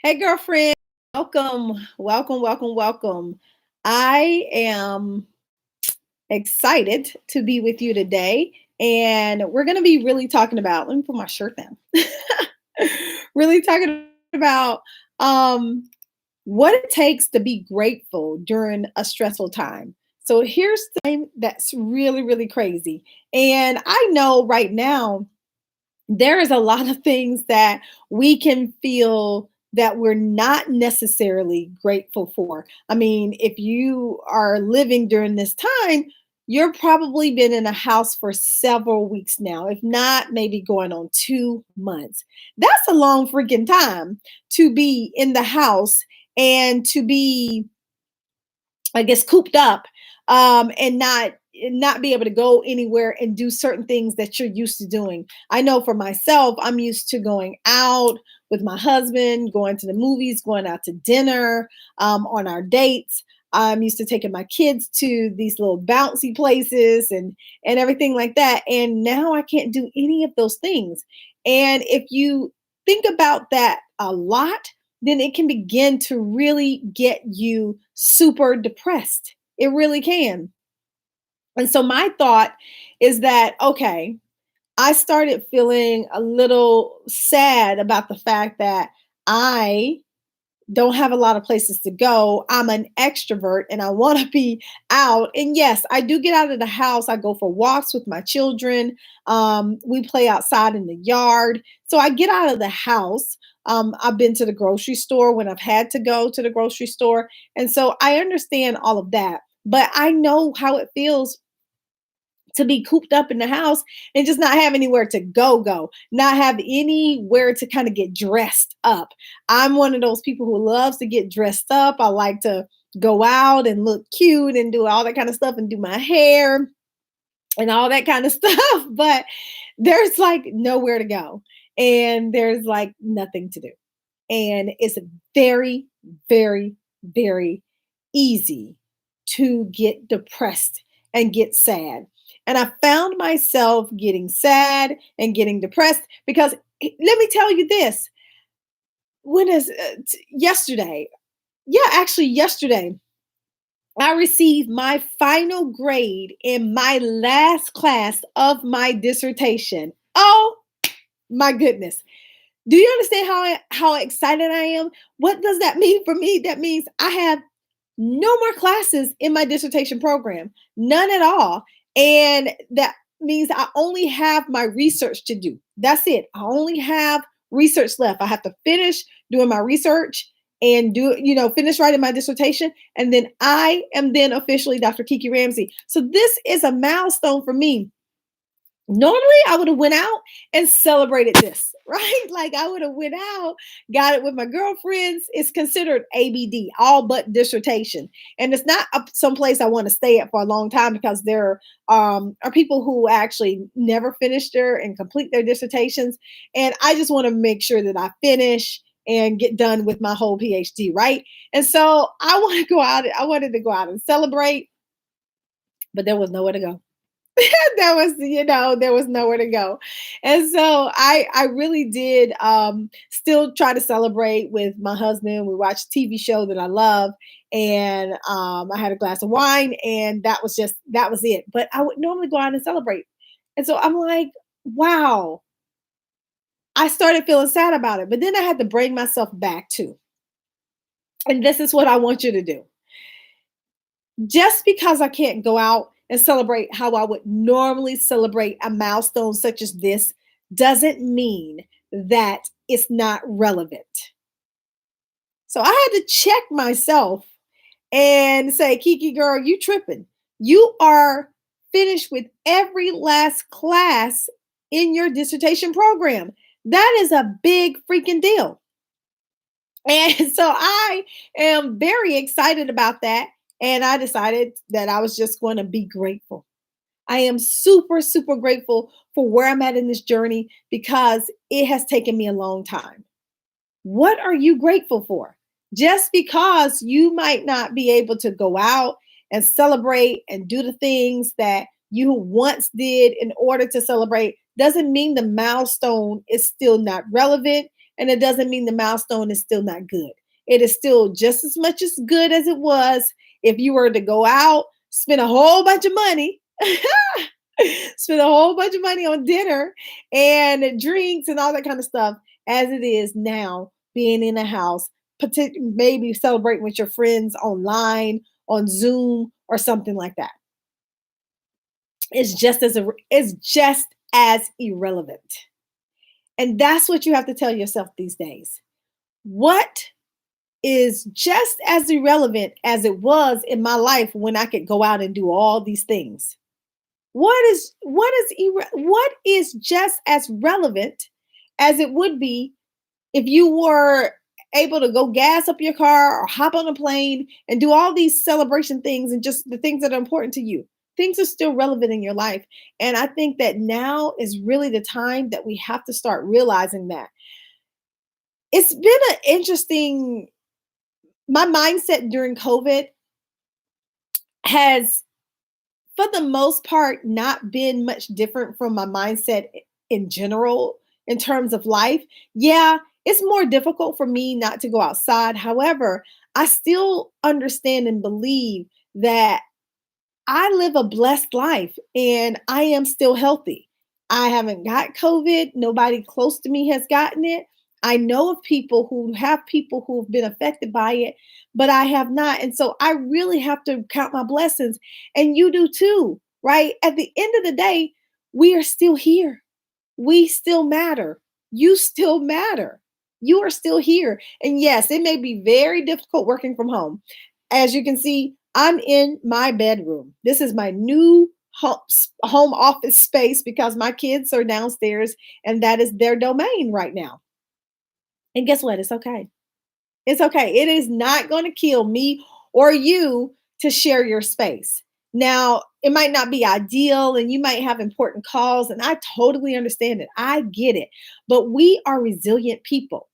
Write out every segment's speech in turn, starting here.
Hey, girlfriend. Welcome. I am excited to be with you today. And we're going to be really talking about, let me put my shirt down. Really talking about what it takes to be grateful during a stressful time. So here's the time that's really, really crazy. And I know right now there is a lot of things that we can feel that we're not necessarily grateful for. I mean, if you are living during this time, you're probably been in a house for several weeks now, if not maybe going on 2 months. That's a long freaking time to be in the house and to be, I guess, cooped up, and not be able to go anywhere and do certain things that you're used to doing. I know for myself, I'm used to going out with my husband, going to the movies, going out to dinner, on our dates. I'm used to taking my kids to these little bouncy places and everything like that. And now I can't do any of those things. And if you think about that a lot, then it can begin to really get you super depressed. It really can. And so my thought is that, okay, I started feeling a little sad about the fact that I don't have a lot of places to go. I'm an extrovert and I want to be out. And yes, I do get out of the house. I go for walks with my children. We play outside in the yard. So I get out of the house. I've been to the grocery store when I've had to go to the grocery store. And so I understand all of that. But I know how it feels to be cooped up in the house and just not have anywhere to go, not have anywhere to kind of get dressed up. I'm one of those people who loves to get dressed up. I like to go out and look cute and do all that kind of stuff and do my hair and all that kind of stuff, but there's like nowhere to go and there's like nothing to do. And it's very, very, very easy to get depressed and get sad. And I found myself getting sad and getting depressed because let me tell you this. When is yesterday? Yeah, actually, yesterday, I received my final grade in my last class of my dissertation. Oh my goodness. Do you understand how excited I am? What does that mean for me? That means I have no more classes in my dissertation program, none at all. And that means I only have my research to do. That's it. I only have research left. I have to finish doing my research and finish writing my dissertation. And then I am then officially Dr. Kiki Ramsey. So this is a milestone for me. Normally I would have went out and celebrated this, right? Like I would have went out, got it with my girlfriends. It's considered ABD, all but dissertation. And it's not some place I want to stay at for a long time because there are people who actually never finish their and complete their dissertations. And I just want to make sure that I finish and get done with my whole PhD, right? And so I wanted to go out and celebrate, but there was nowhere to go. There was nowhere to go. And so I really did still try to celebrate with my husband. We watched a TV show that I love, and I had a glass of wine, and that was it. But I would normally go out and celebrate. And so I'm like, wow, I started feeling sad about it. But then I had to bring myself back too. And this is what I want you to do. Just because I can't go out and celebrate how I would normally celebrate a milestone such as this doesn't mean that it's not relevant. So I had to check myself and say, Kiki girl, you tripping. You are finished with every last class in your dissertation program. That is a big freaking deal. And so I am very excited about that. And I decided that I was just going to be grateful. I am super, super grateful for where I'm at in this journey because it has taken me a long time. What are you grateful for? Just because you might not be able to go out and celebrate and do the things that you once did in order to celebrate doesn't mean the milestone is still not relevant. And it doesn't mean the milestone is still not good. It is still just as much as good as it was if you were to go out, spend a whole bunch of money, spend a whole bunch of money on dinner and drinks and all that kind of stuff, as it is now being in a house, maybe celebrating with your friends online, on Zoom, or something like that. It's just as irrelevant. And that's what you have to tell yourself these days. What is just as irrelevant as it was in my life when I could go out and do all these things? What is just as relevant as it would be if you were able to go gas up your car or hop on a plane and do all these celebration things and just the things that are important to you? Things are still relevant in your life. And I think that now is really the time that we have to start realizing that. It's been an interesting, my mindset during COVID has, for the most part, not been much different from my mindset in general in terms of life. Yeah, it's more difficult for me not to go outside. However, I still understand and believe that I live a blessed life and I am still healthy. I haven't got COVID. Nobody close to me has gotten it. I know of people who've been affected by it, but I have not. And so I really have to count my blessings. And you do too, right? At the end of the day, we are still here. We still matter. You still matter. You are still here. And yes, it may be very difficult working from home. As you can see, I'm in my bedroom. This is my new home office space because my kids are downstairs and that is their domain right now. And guess what? It's okay. It's okay. It is not going to kill me or you to share your space. Now, it might not be ideal and you might have important calls, and I totally understand it. I get it. But we are resilient people.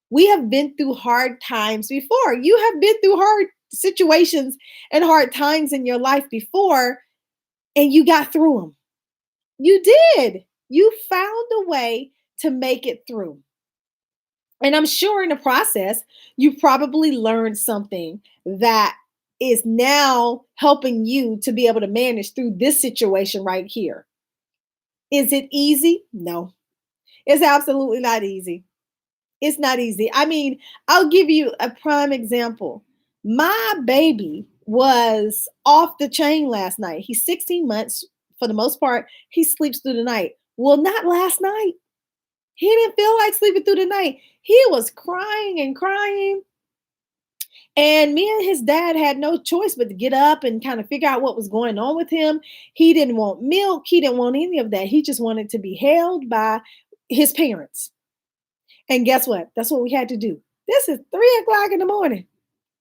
We have been through hard times before. You have been through hard situations and hard times in your life before, and you got through them. You did. You found a way to make it through. And I'm sure in the process, you probably learned something that is now helping you to be able to manage through this situation right here. Is it easy? No, it's absolutely not easy. It's not easy. I mean, I'll give you a prime example. My baby was off the chain last night. He's 16 months. For the most part, he sleeps through the night. Well, not last night. He didn't feel like sleeping through the night. He was crying and crying. And me and his dad had no choice but to get up and kind of figure out what was going on with him. He didn't want milk. He didn't want any of that. He just wanted to be held by his parents. And guess what? That's what we had to do. This is 3 o'clock in the morning.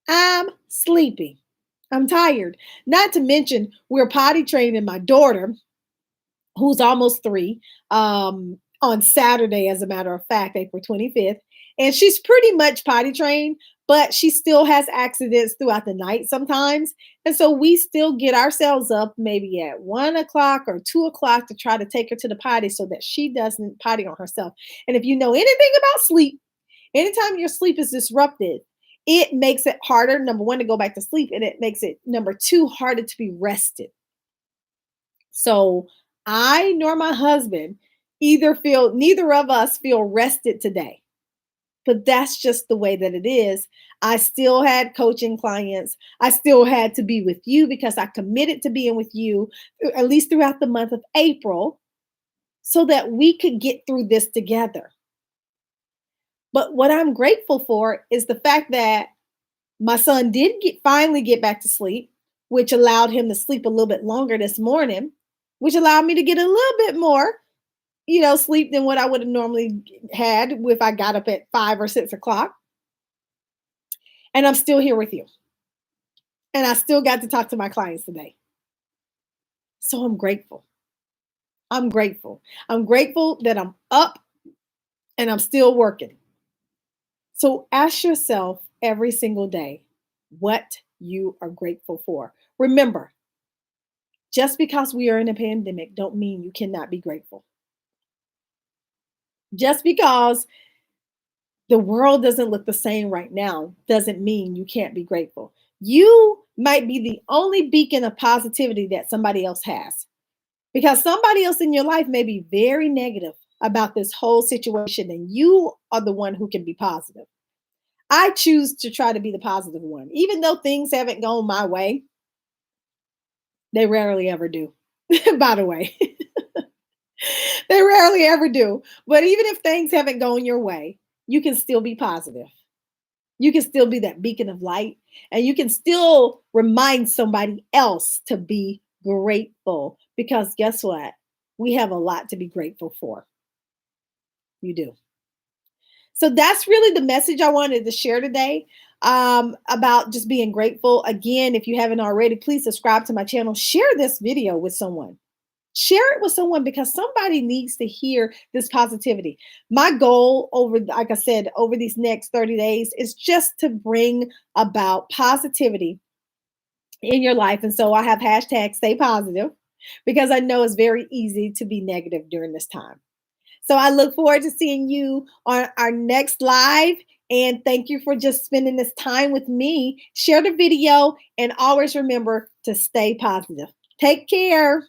I'm sleepy. I'm tired. Not to mention, we're potty training my daughter, who's almost 3, on Saturday, as a matter of fact, April 25th. And she's pretty much potty trained, but she still has accidents throughout the night sometimes. And so we still get ourselves up maybe at 1 o'clock or 2 o'clock to try to take her to the potty so that she doesn't potty on herself. And if you know anything about sleep, anytime your sleep is disrupted, it makes it harder, number one, to go back to sleep. And it makes it, number two, harder to be rested. So I nor my husband neither of us feel rested today. But that's just the way that it is. I still had coaching clients. I still had to be with you because I committed to being with you at least throughout the month of April so that we could get through this together. But what I'm grateful for is the fact that my son did finally get back to sleep, which allowed him to sleep a little bit longer this morning, which allowed me to get a little bit more sleep than what I would have normally had if I got up at 5 or 6 o'clock. And I'm still here with you. And I still got to talk to my clients today. So I'm grateful. I'm grateful. I'm grateful that I'm up and I'm still working. So ask yourself every single day what you are grateful for. Remember, just because we are in a pandemic don't mean you cannot be grateful. Just because The world doesn't look the same right now, doesn't mean you can't be grateful. You might be the only beacon of positivity that somebody else has, because somebody else in your life may be very negative about this whole situation, and you are the one who can be positive. I choose to try to be the positive one. Even though things haven't gone my way, they rarely ever do, by the way. They rarely ever do. But even if things haven't gone your way, you can still be positive. You can still be that beacon of light, and you can still remind somebody else to be grateful, because guess what? We have a lot to be grateful for. You do. So that's really the message I wanted to share today, about just being grateful. Again, if you haven't already, please subscribe to my channel. Share this video with someone. Share it with someone, because somebody needs to hear this positivity. My goal over, like I said, over these next 30 days is just to bring about positivity in your life. And so I have hashtag stay positive, because I know it's very easy to be negative during this time. So I look forward to seeing you on our next live. And thank you for just spending this time with me. Share the video and always remember to stay positive. Take care.